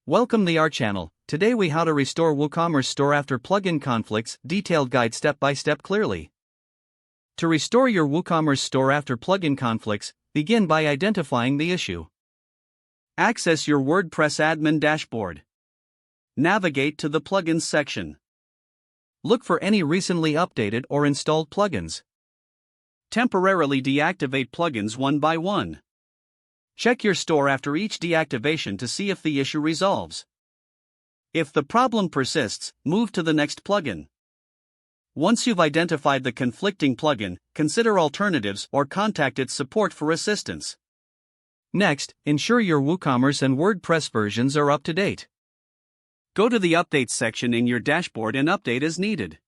Welcome to our channel. Today we how to restore WooCommerce store after plugin conflicts, detailed guide step by step clearly. To restore your WooCommerce store after plugin conflicts, begin by identifying the issue. Access your WordPress admin dashboard. Navigate to the plugins section. Look for any recently updated or installed plugins. Temporarily deactivate plugins one by one. Check your store after each deactivation to see if the issue resolves. If the problem persists, move to the next plugin. Once you've identified the conflicting plugin, consider alternatives or contact its support for assistance. Next, ensure your WooCommerce and WordPress versions are up to date. Go to the Updates section in your dashboard and update as needed.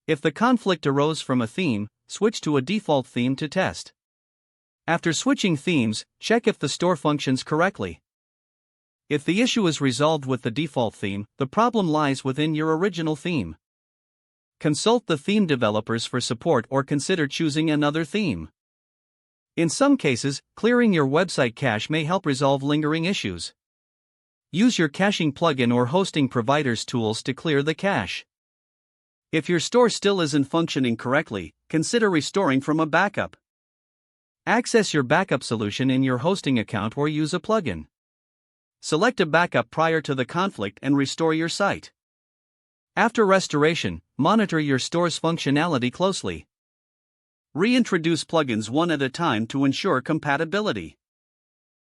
If the conflict arose from a theme, switch to a default theme to test. After switching themes, check if the store functions correctly. If the issue is resolved with the default theme, the problem lies within your original theme. Consult the theme developers for support or consider choosing another theme. In some cases, clearing your website cache may help resolve lingering issues. Use your caching plugin or hosting provider's tools to clear the cache. If your store still isn't functioning correctly, consider restoring from a backup. Access your backup solution in your hosting account or use a plugin. Select a backup prior to the conflict and restore your site. After restoration, monitor your store's functionality closely. Reintroduce plugins one at a time to ensure compatibility.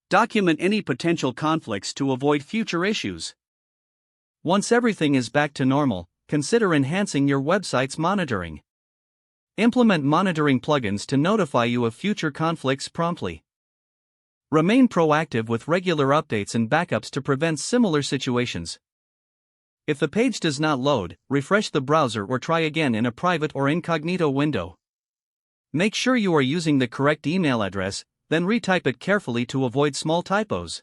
Document any potential conflicts to avoid future issues. Once everything is back to normal, consider enhancing your website's monitoring. Implement monitoring plugins to notify you of future conflicts promptly. Remain proactive with regular updates and backups to prevent similar situations. If the page does not load, refresh the browser or try again in a private or incognito window. Make sure you are using the correct email address, then retype it carefully to avoid small typos.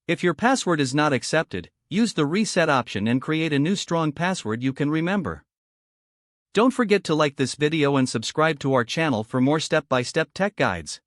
If your password is not accepted, use the reset option and create a new strong password you can remember. Don't forget to like this video and subscribe to our channel for more step-by-step tech guides.